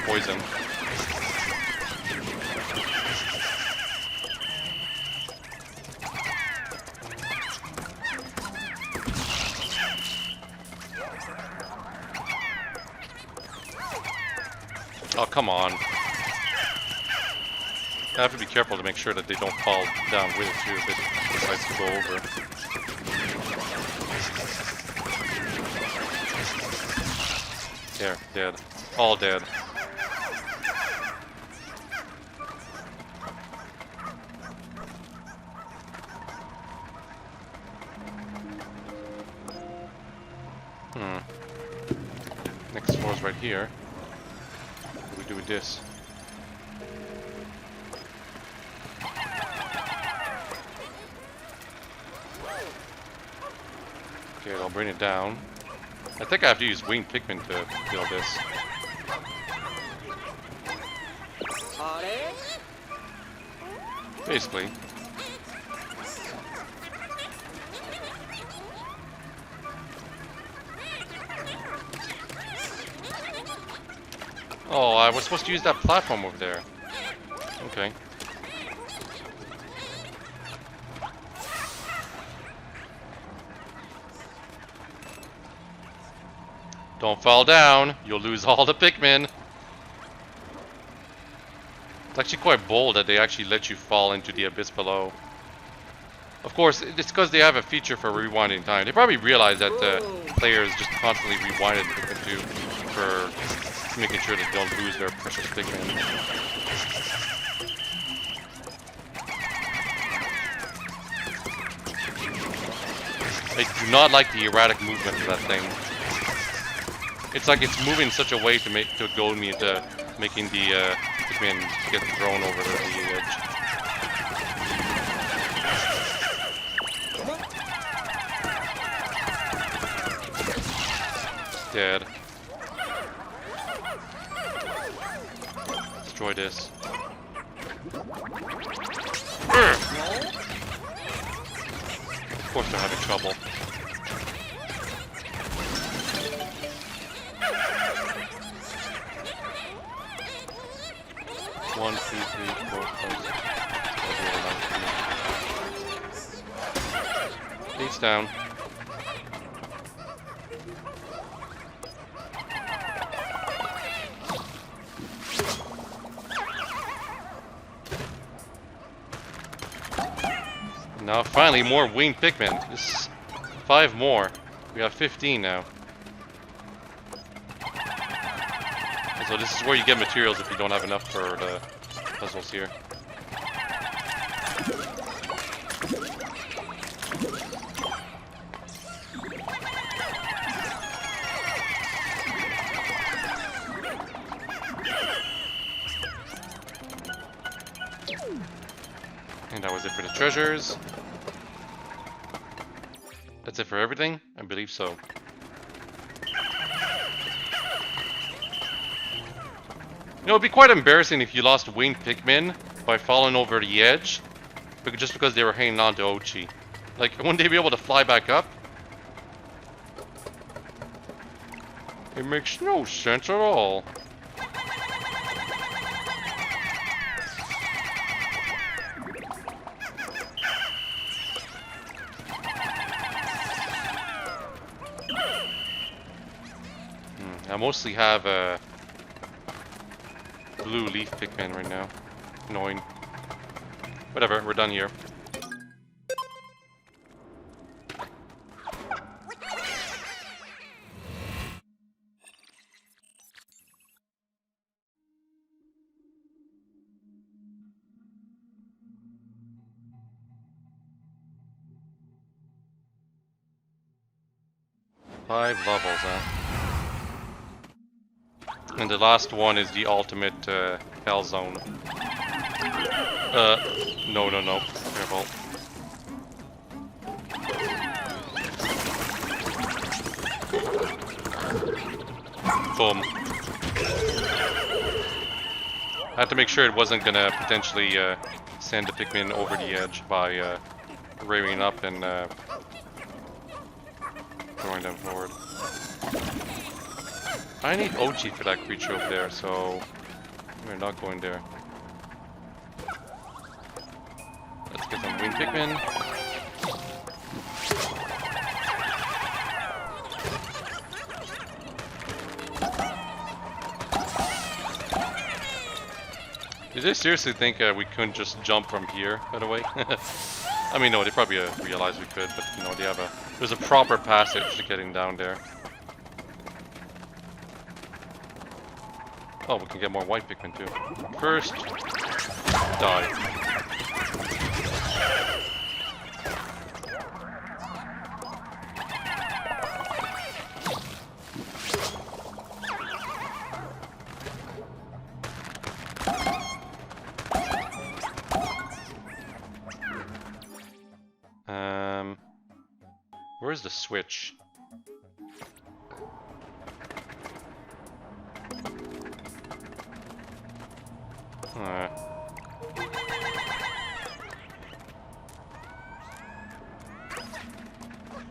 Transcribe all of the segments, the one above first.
poison. Oh, come on. I have to be careful to make sure that they don't fall down with it too if it decides to go over. There, dead. All dead. Next floor is right here. What do we do with this? Okay, I'll bring it down. I think I have to use winged Pikmin to kill this. Basically. Oh, I was supposed to use that platform over there. Okay. Don't fall down, you'll lose all the Pikmin. It's actually quite bold that they actually let you fall into the abyss below. Of course, it's because they have a feature for rewinding time. They probably realize that players just constantly rewinded Pikmin 2 for making sure that they don't lose their precious Pikmin. I do not like the erratic movement of that thing. It's like it's moving in such a way to goad me into making the Pikmin get thrown over the edge. Dead. Destroy this. Of course they're having trouble. One, two, three, four, five, 6, down. Now finally more winged Pikmin. Just 5 more. We have 15 now. So this is where you get materials if you don't have enough for the puzzles here. And that was it for the treasures. That's it for everything? I believe so. You know, it'd be quite embarrassing if you lost winged Pikmin by falling over the edge, just because they were hanging on to Ochi. Like, wouldn't they be able to fly back up? It makes no sense at all. I mostly have a blue leaf Pikmin right now. Annoying. Whatever, we're done here. Five levels, huh? And the last one is the ultimate hell zone. No. Careful. Boom. I had to make sure it wasn't gonna potentially send the Pikmin over the edge by rearing up and throwing them forward. I need OG for that creature over there, so we're not going there. Let's get some winged Pikmin. Did they seriously think we couldn't just jump from here, by the way? I mean, no, they probably realized we could, but you know, there's a proper passage to getting down there. Oh, we can get more white Pikmin too. First, die. Where's the switch?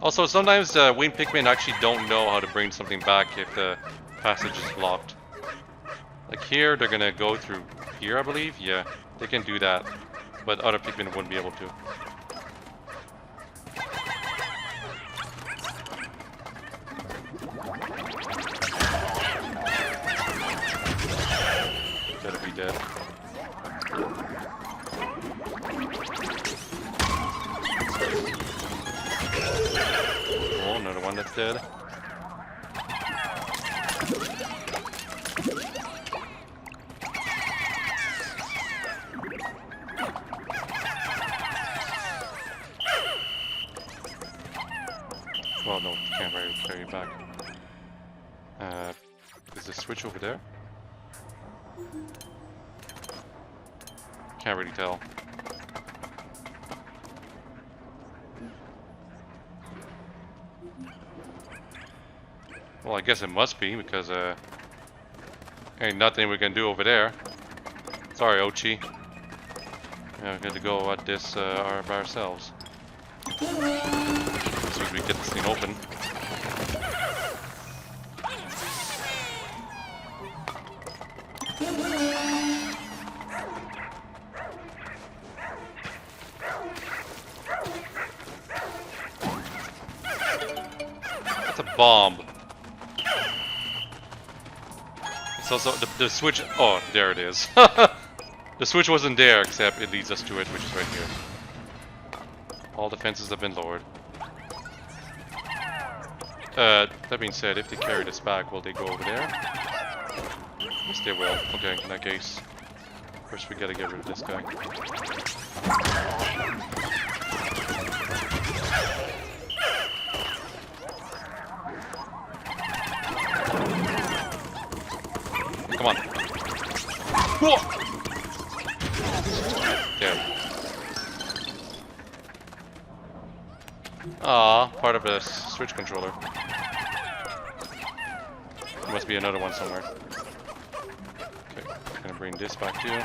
Also, sometimes winged Pikmin actually don't know how to bring something back if the passage is blocked. Like here, they're gonna go through here, I believe. Yeah, they can do that, but other Pikmin wouldn't be able to. Gotta be dead. Oh, another one that's dead. Well, no, can't carry it back. Is the switch over there? Can't really tell. Well, I guess it must be, because ain't nothing we can do over there. Sorry, Ochi. Yeah, we're gonna go at this by ourselves. As soon as we get this thing open. That's a bomb. So the switch. Oh, there it is. The switch wasn't there, except it leads us to it, which is right here. All defenses have been lowered. That being said, if they carry this back, will they go over there? Yes, they will. Okay, in that case, first we gotta get rid of this guy. Come on. Whoa! Dead. Ah, part of the switch controller. There must be another one somewhere. Okay, I'm gonna bring this back to you.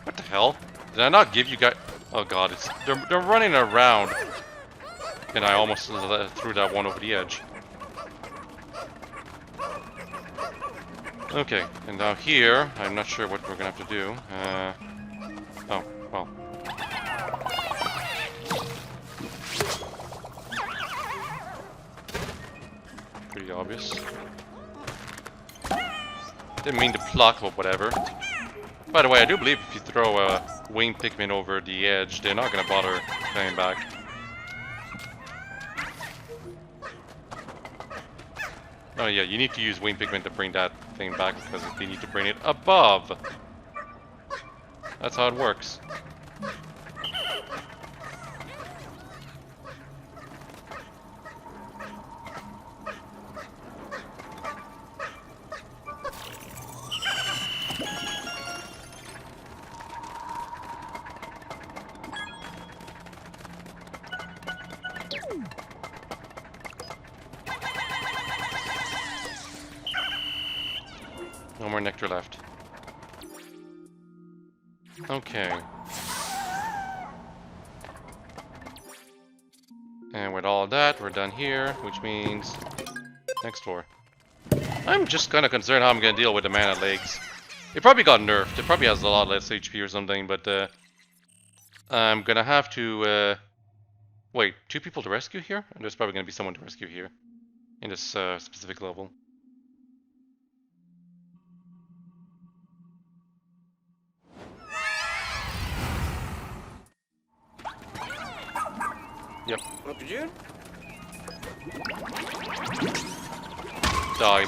What the hell? Did I not give you guys? Oh god, they're running around, and I almost threw that one over the edge. Okay, and now here, I'm not sure what we're gonna have to do. Oh, well. Pretty obvious. Didn't mean to pluck, but whatever. By the way, I do believe if you throw a winged Pikmin over the edge, they're not gonna bother coming back. Oh yeah, you need to use winged Pikmin to bring that thing back because you need to bring it above. That's how it works. No more nectar left. Okay. And with all that, we're done here, which means next door. I'm just kind of concerned how I'm going to deal with the mana legs. It probably got nerfed. It probably has a lot less HP or something, but I'm going to have to... wait, 2 people to rescue here? And there's probably going to be someone to rescue here in this specific level. Yep. Up to June? Die.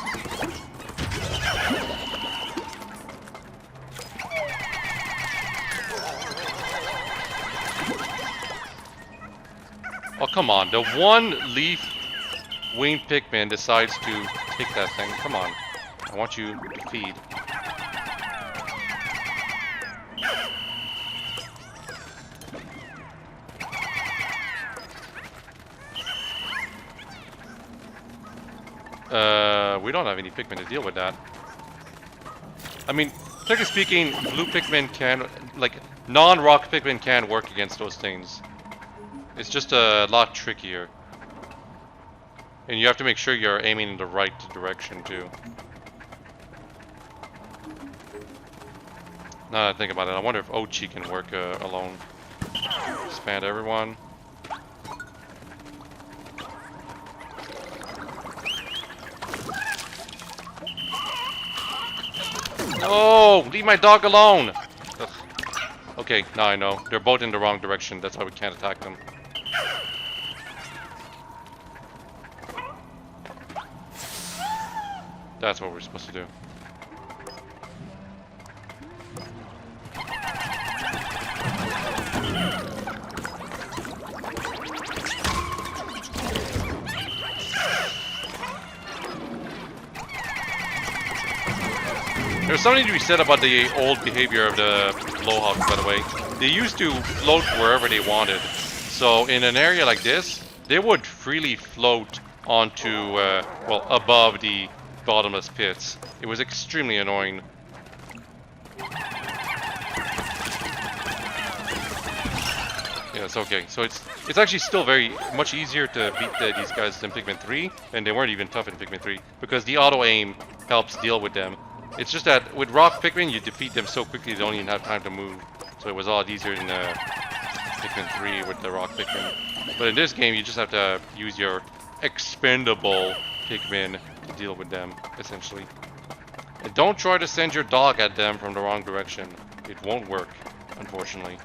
Oh, come on. The one leaf winged Pikmin decides to take that thing. Come on. I want you to feed. We don't have any Pikmin to deal with that. I mean, technically speaking, blue Pikmin can, like, non-rock Pikmin can work against those things. It's just a lot trickier. And you have to make sure you're aiming in the right direction, too. Now that I think about it, I wonder if Ochi can work alone. Expand everyone. No! Leave my dog alone! Ugh. Okay, now I know. They're both in the wrong direction. That's why we can't attack them. That's what we're supposed to do. There's something to be said about the old behavior of the WhiteHawke, by the way. They used to float wherever they wanted. So in an area like this, they would freely float onto, well, above the bottomless pits. It was extremely annoying. Yes, okay. So it's actually still very much easier to beat these guys than Pikmin 3, and they weren't even tough in Pikmin 3, because the auto-aim helps deal with them. It's just that with rock Pikmin, you defeat them so quickly they don't even have time to move. So it was a lot easier in Pikmin 3 with the rock Pikmin. But in this game, you just have to use your expendable Pikmin to deal with them, essentially. And don't try to send your dog at them from the wrong direction. It won't work, unfortunately.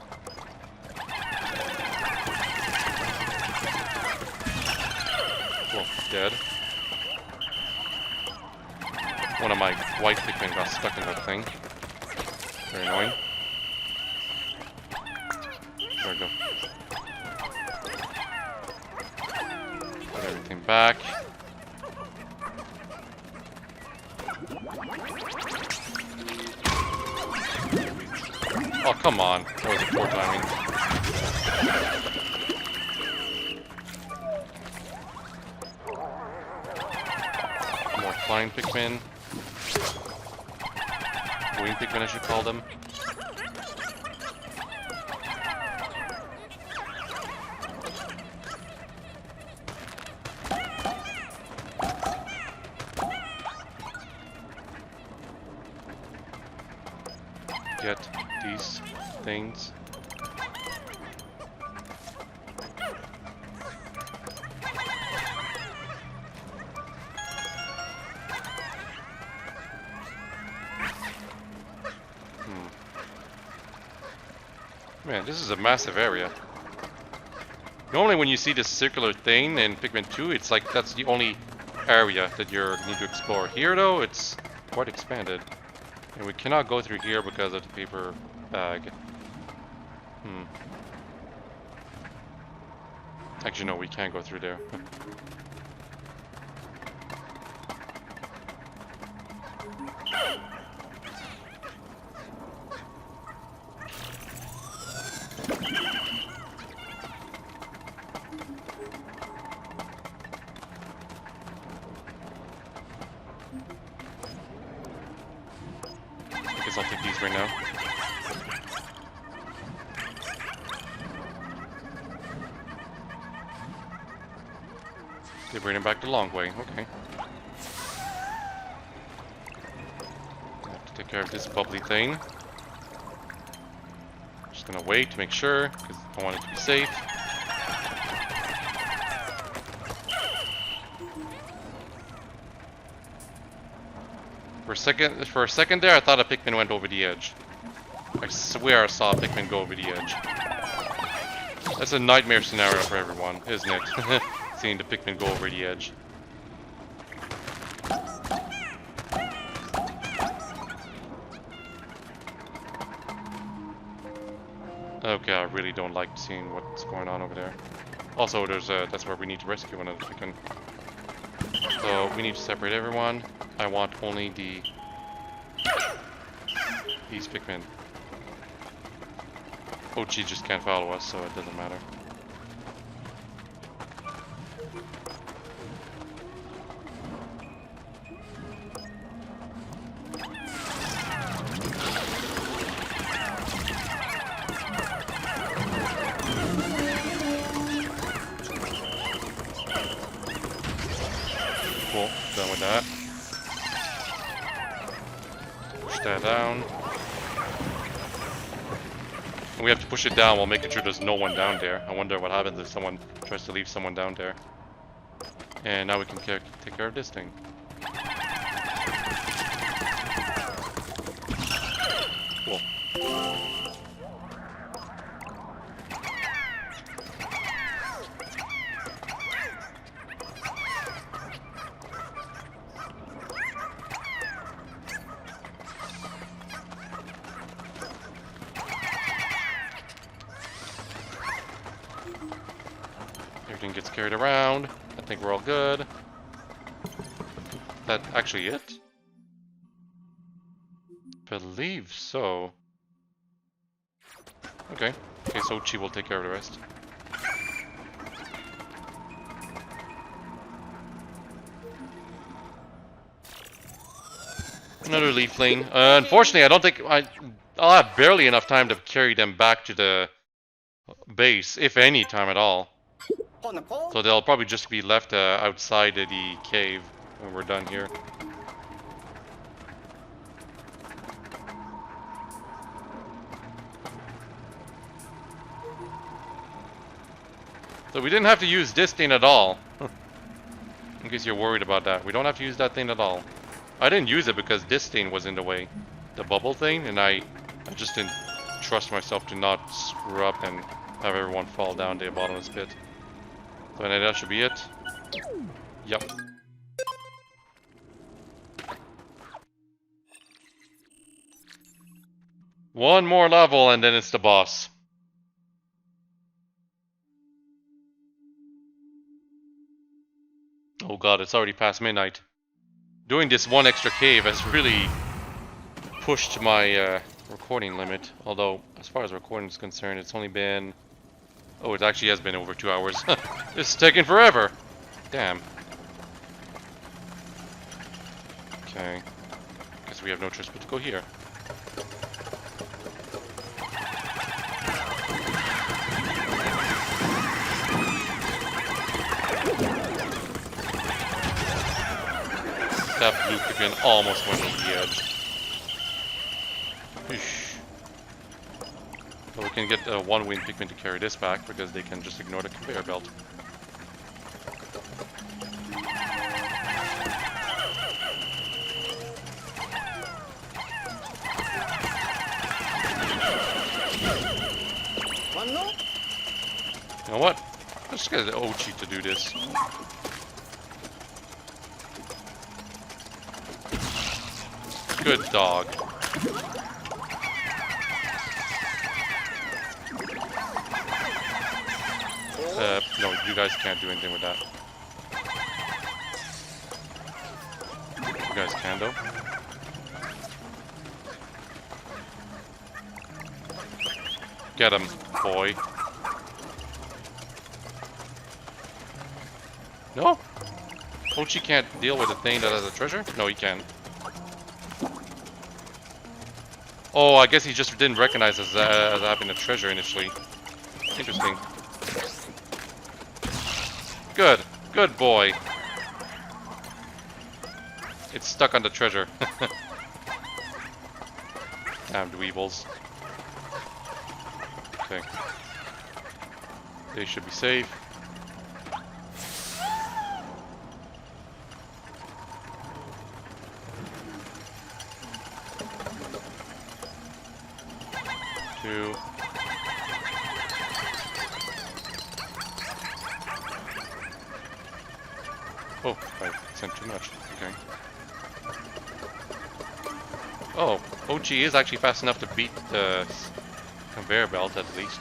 Cool, dead. One of my white Pikmin got stuck in that thing. Very annoying. There we go. Put everything back. Oh, come on. That was a poor timing. More flying Pikmin. Wing Pikmin, I should call them. Get these things. Man, this is a massive area. Normally when you see this circular thing in Pikmin 2, it's like that's the only area that you need to explore. Here though, it's quite expanded. And we cannot go through here because of the paper bag. Actually no, we can't go through there. I guess I'll take these right now. They bring him back the long way. Okay. I have to take care of this bubbly thing. Just gonna wait to make sure, because I want it to be safe. For a second there, I thought a Pikmin went over the edge. I swear I saw a Pikmin go over the edge. That's a nightmare scenario for everyone, isn't it? Seeing the Pikmin go over the edge. Okay, I really don't like seeing what's going on over there. Also, that's where we need to rescue another Pikmin. So we need to separate everyone. I want only these Pikmin. Ochi just can't follow us, so it doesn't matter. Cool, done with that. Push that down. And we have to push it down while making sure there's no one down there. I wonder what happens if someone tries to leave someone down there. And now we can take care of this thing. Cool. Everything gets carried around. I think we're all good. That actually it? Believe so. Okay. Okay, so Chi will take care of the rest. Another leafling. Unfortunately, I don't think I'll have barely enough time to carry them back to the base, if any time at all. So they'll probably just be left outside of the cave when we're done here. So we didn't have to use this thing at all. In case you're worried about that. We don't have to use that thing at all. I didn't use it because this thing was in the way. The bubble thing, and I just didn't trust myself to not screw up and have everyone fall down the bottomless pit. So that should be it. Yep. One more level and then it's the boss. Oh god, it's already past midnight. Doing this one extra cave has really pushed my recording limit. Although, as far as recording is concerned, it's only been... Oh, it actually has been over 2 hours. This is taking forever. Damn. Okay. Guess we have no choice but to go here. That blue Pikmin almost went over the edge. Eesh. So we can get a one-winged Pikmin to carry this back because they can just ignore the conveyor belt. You know what? Let's just get the Ochi to do this. Good dog. No, you guys can't do anything with that. You guys can, though. Get him, boy. No? Ochi can't deal with a thing that has a treasure? No, he can. Oh, I guess he just didn't recognize us as having a treasure initially. Interesting. Good. Good boy. It's stuck on the treasure. Damn dweebles. Okay. They should be safe. Two. Oh, I sent too much. Okay. Oh, OG is actually fast enough to beat the conveyor belt at least.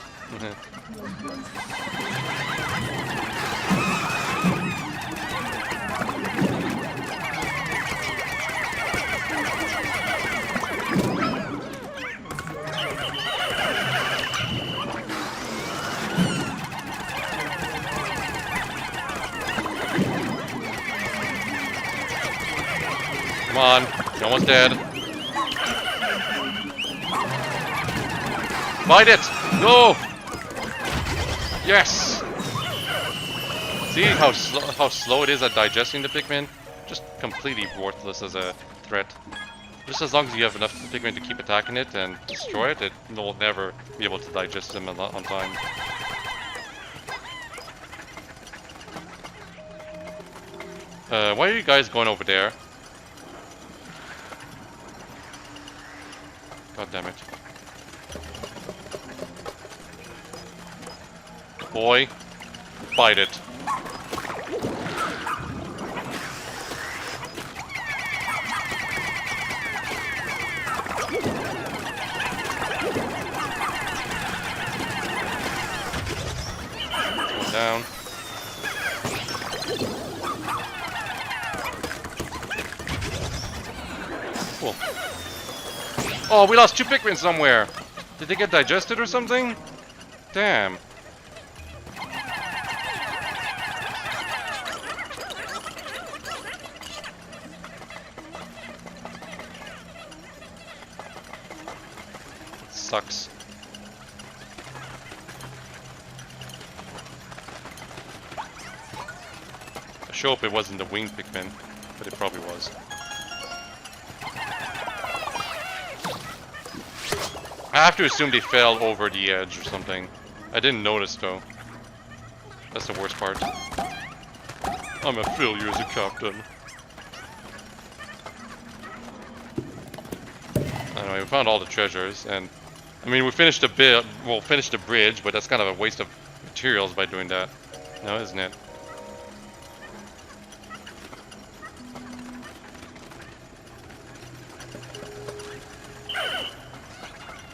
Come on, you're almost dead. Fight it! No! Yes! See how slow it is at digesting the Pikmin? Just completely worthless as a threat. Just as long as you have enough Pikmin to keep attacking it and destroy it, it will never be able to digest them on time. Why are you guys going over there? God damn it. Boy, fight it. Go down. Cool. Oh, we lost 2 Pikmin somewhere. Did they get digested or something? Damn. Sucks. I sure hope it wasn't the winged Pikmin, but it probably was. I have to assume they fell over the edge or something. I didn't notice though. That's the worst part. I'm a failure as a captain. Anyway, we found all the treasures, and I mean, we finished finished the bridge, but that's kind of a waste of materials by doing that. No, isn't it?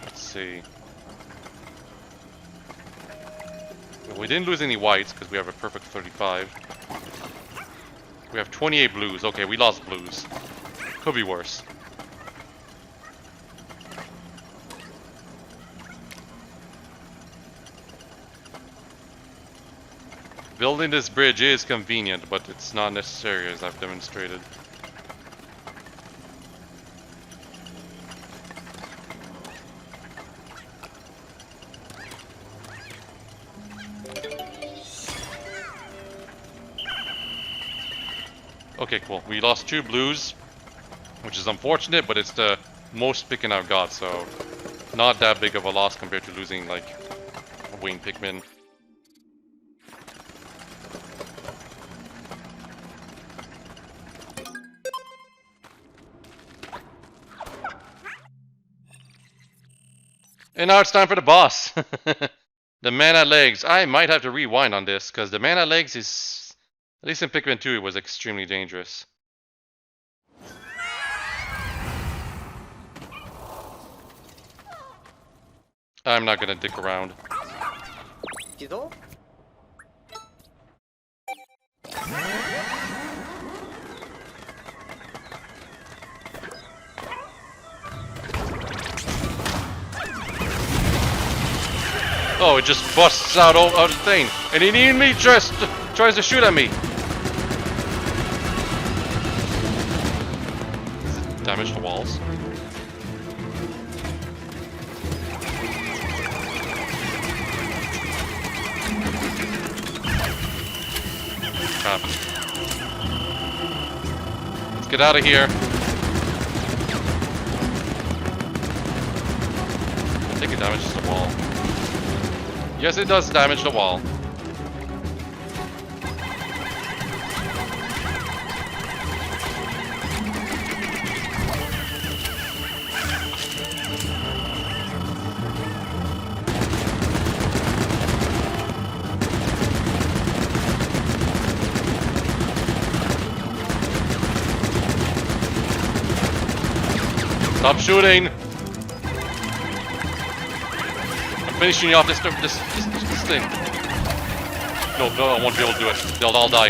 Let's see. Well, we didn't lose any whites because we have a perfect 35. We have 28 blues. Okay, we lost blues. Could be worse. Building this bridge is convenient, but it's not necessary as I've demonstrated. Okay, cool. We lost 2 blues, which is unfortunate, but it's the most Pikmin I've got, so not that big of a loss compared to losing, like, a winged Pikmin. And now it's time for the boss. The mana legs. I might have to rewind on this, because the mana legs is... At least in Pikmin 2 it was extremely dangerous. I'm not gonna dick around. Oh, it just busts out of the thing, and he immediately tries to shoot at me. Does it damage the walls? crap. Let's get out of here. I think it damages the wall. Yes, it does damage the wall. Stop shooting! I'm finishing you off this thing. No, I won't be able to do it. They'll all die.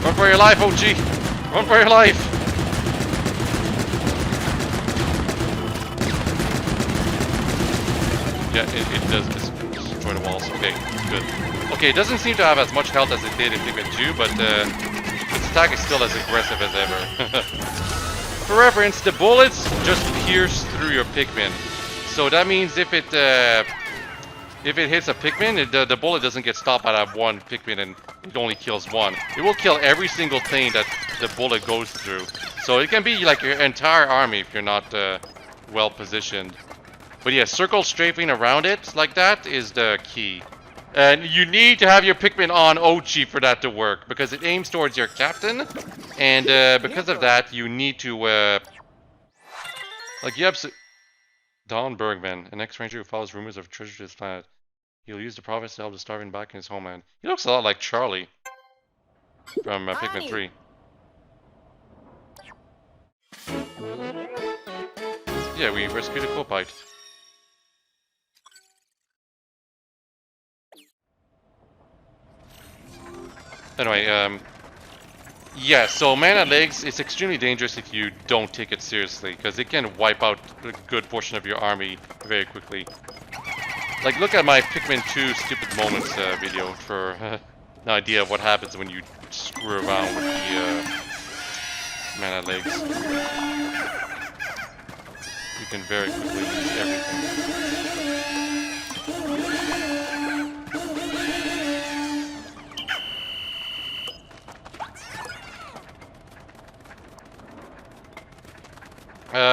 Run for your life, OG! Run for your life! Yeah, it does destroy the walls. Okay, good. Okay, it doesn't seem to have as much health as it did in Pikmin 2, but its attack is still as aggressive as ever. For reference, the bullets just pierce through your Pikmin. So that means if it hits a Pikmin, the bullet doesn't get stopped at that one Pikmin and it only kills one. It will kill every single thing that the bullet goes through. So it can be like your entire army if you're not well positioned. But yeah, circle strafing around it like that is the key. And you need to have your Pikmin on Ochi for that to work, because it aims towards your captain, and because of that, you need to, like, you absolutely... Don Bergman, an ex-ranger who follows rumors of treasure to his planet. He'll use the province to help the starving back in his homeland. He looks a lot like Charlie from Pikmin 3. Yeah, we rescued a Kopite. Anyway, yeah, so mana legs is extremely dangerous if you don't take it seriously, because it can wipe out a good portion of your army very quickly. Like, look at my Pikmin 2 Stupid Moments video for an idea of what happens when you screw around with the mana legs. You can very quickly lose everything.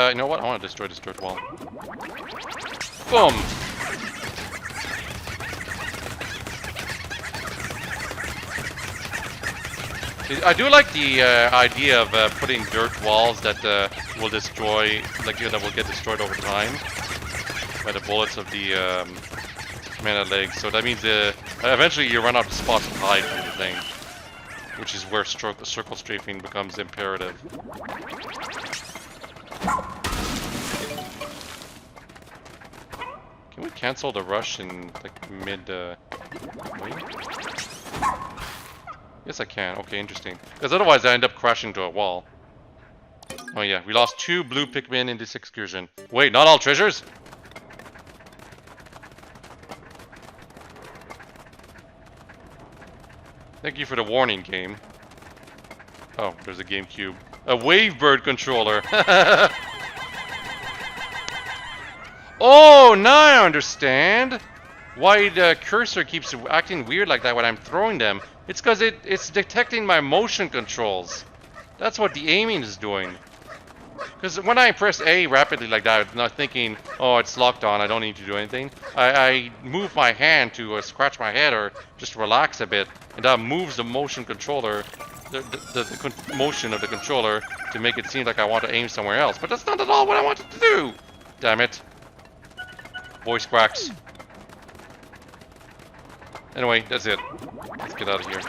You know what? I want to destroy this dirt wall. Boom! I do like the idea of putting dirt walls that will destroy, like, that will get destroyed over time by the bullets of the mana legs. So that means eventually you run out of spots to hide from the thing, which is where circle strafing becomes imperative. Can we cancel the rush in like mid wait? Yes I can. Okay, interesting. Because otherwise I end up crashing into a wall. Oh yeah, we lost 2 blue Pikmin in this excursion. Wait, not all treasures? Thank you for the warning, game. Oh, there's a GameCube. A Wavebird controller! Oh, now I understand why the cursor keeps acting weird like that when I'm throwing them. It's because it's detecting my motion controls. That's what the aiming is doing. Because when I press A rapidly like that, I'm not thinking, oh, it's locked on, I don't need to do anything. I move my hand to scratch my head or just relax a bit, and that moves the motion controller, the motion of the controller to make it seem like I want to aim somewhere else. But that's not at all what I wanted to do! Damn it. Voice cracks. Anyway, that's it. Let's get out of here.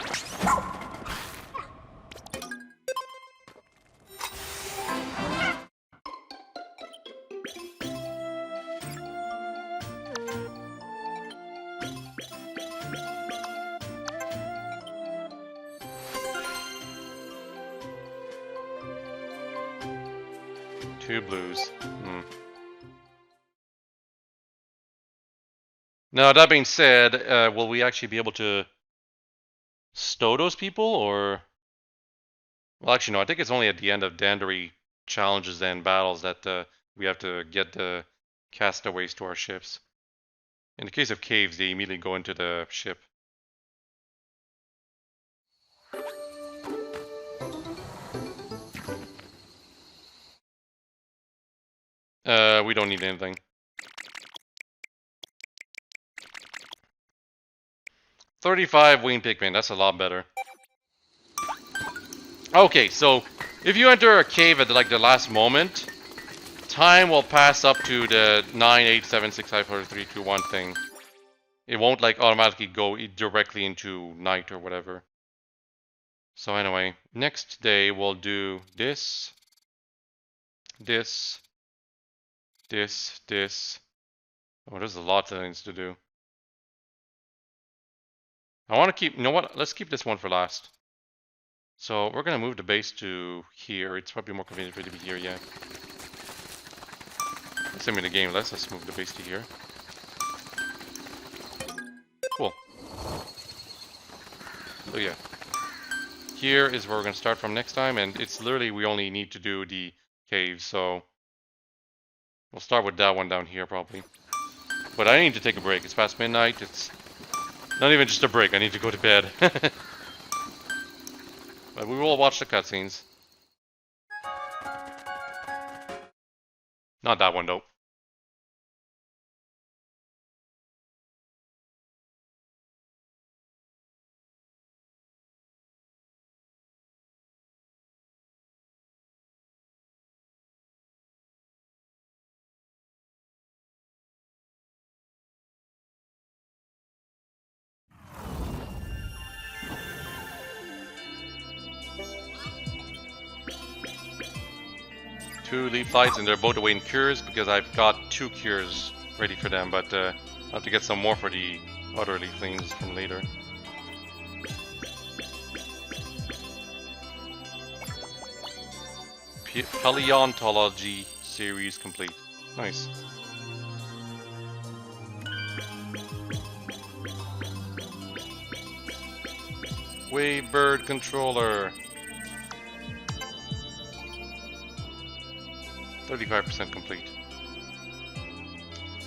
Two blues. Now, that being said, will we actually be able to stow those people, or... Well, actually, no, I think it's only at the end of Dandary challenges and battles that we have to get the castaways to our ships. In the case of caves, they immediately go into the ship. we don't need anything. 35 winged Pikmin, that's a lot better. Okay, so if you enter a cave at like the last moment, time will pass up to the 9, 8, 7, 6, 5, 4, 3, 2, 1 thing. It won't like automatically go directly into night or whatever. So anyway, next day we'll do this, this, this, this. Oh, there's a lot of things to do. I want to keep, you know what, let's keep this one for last. So we're going to move the base to here. It's probably more convenient for it to be here, yeah. Let's send me the game, let's move the base to here. Cool. So yeah. Here is where we're going to start from next time, and it's literally, we only need to do the cave, so we'll start with that one down here probably. But I need to take a break. It's past midnight. It's not even just a break. I need to go to bed. But we will watch the cutscenes. Not that one though. Two leaf lights, and they're both awaiting cures because I've got 2 cures ready for them, but I'll have to get some more for the other leaf things from later. Paleontology series complete. Nice. Wave bird controller. 35% complete.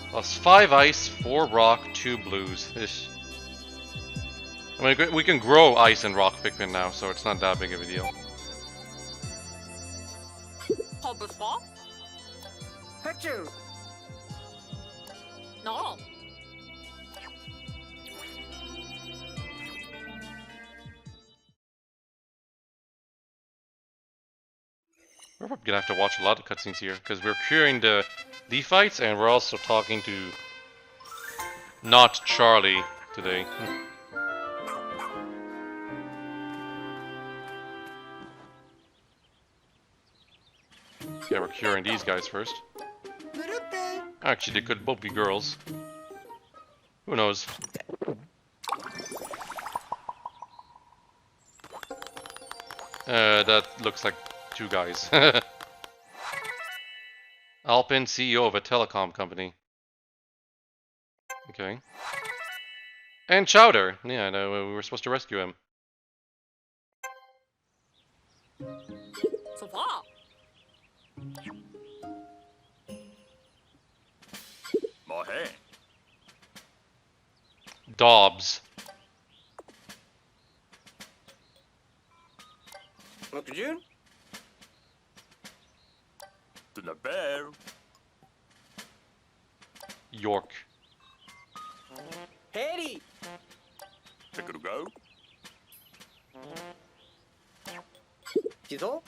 Plus 5 ice, 4 rock, 2 blues. Ish. I mean, we can grow ice and rock Pikmin now, so it's not that big of a deal. No. We're probably gonna have to watch a lot of cutscenes here, because we're curing the fights, and we're also talking to not Charlie today. Yeah, we're curing these guys first. Actually, they could both be girls. Who knows? That looks like 2 guys. Alpin, CEO of a telecom company. Okay. And Chowder! Yeah, no, we were supposed to rescue him. So far. Dobbs. Look at you. To the bear. York. Harry. Take it to go. Jizo.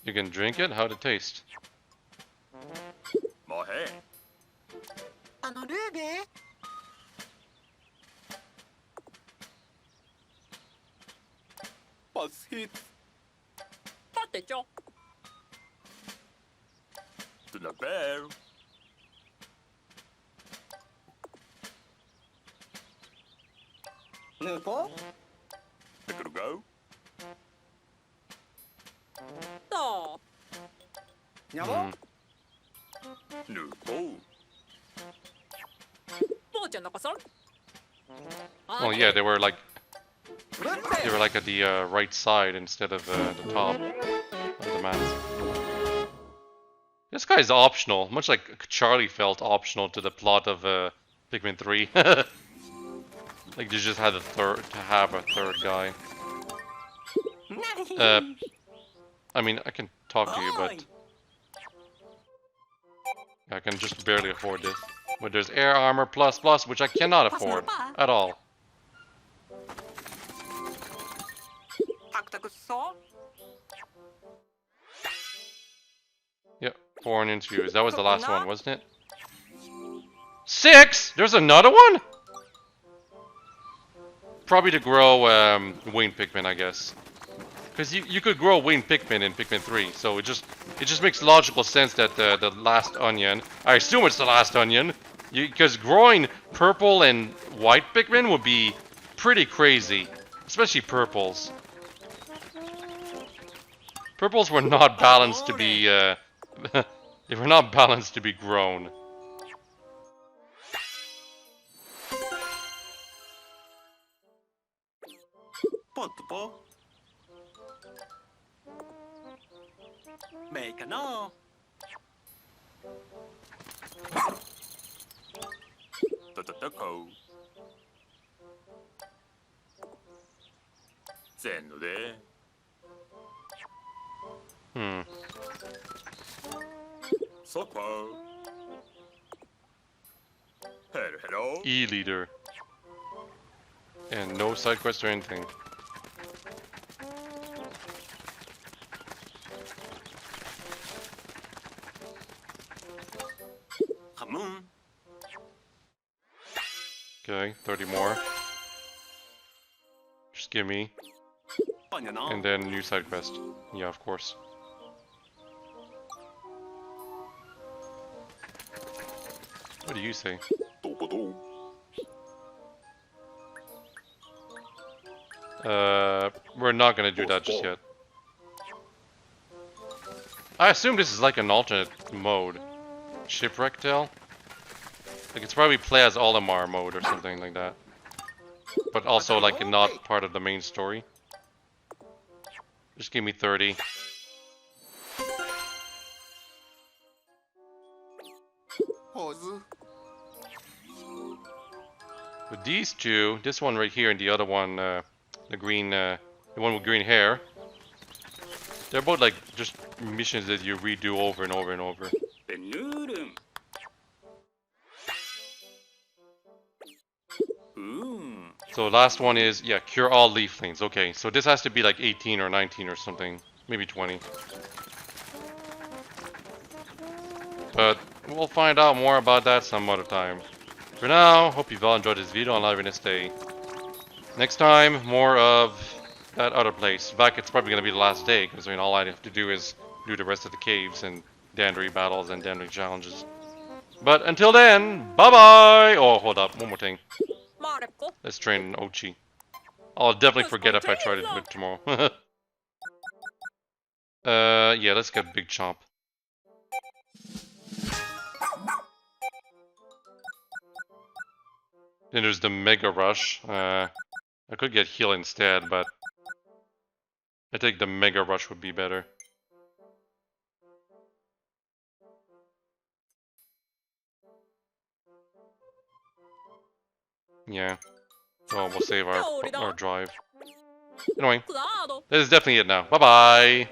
You can drink it? How'd it taste? My hand. ルーベー Buzz hit. 待ってちょ To the bear. Nupo. Take it to go. と Nyamo. No. Oh. ポーちゃんのこそ Well, yeah, they were like Lupe. at the right side instead of the top of the map. This guy's optional, much like Charlie felt optional to the plot of Pikmin 3. Like you just had a third have a third guy. I mean, I can talk to you, but I can just barely afford this. But there's air armor plus plus, which I cannot afford at all. タクタクそう Yep, foreign infused. That was the last one, wasn't it? 6? There's another one? Probably to grow winged Pikmin, I guess. Because you could grow winged Pikmin in Pikmin 3, so it just makes logical sense that the last onion, I assume it's the last onion, because growing purple and white Pikmin would be pretty crazy, especially purples. Purples were not balanced to be they were not balanced to be grown. Make a no. タタタコせんので Hmm. そこヘルヘロ E leader. And no side quest or anything. Come on. Okay, 30 more. Just give me. And then new side quest. Yeah, of course. What do you say? どこど We're not gonna do that just yet. I assume this is like an alternate mode. Shipwreck Tale? Like it's probably play as Olimar mode or something like that. But also like not part of the main story. Just give me 30. With these two, this one right here and the other one, the green, the one with green hair, they're both like just missions that you redo over and over and over. ベヌールン。So last one is, yeah, cure all leaflings. Okay, so this has to be like 18 or 19 or something, maybe 20. But we'll find out more about that some other time. For now, hope you've all enjoyed this video and have a nice day. Next time, more of that other place. In fact, it's probably going to be the last day, because I mean, all I have to do is do the rest of the caves and Dandry battles and Dandry challenges. But until then, bye-bye! Oh, hold up, one more thing. マーレッコ Let's train Ochi. I'll definitely forget if I try to do it tomorrow. Yeah, let's get Big Chomp. Then there's the Mega Rush. I could get Heal instead, but I think the Mega Rush would be better. Yeah. Oh, we'll save our drive. Anyway, クラード that is definitely it now. Bye-bye!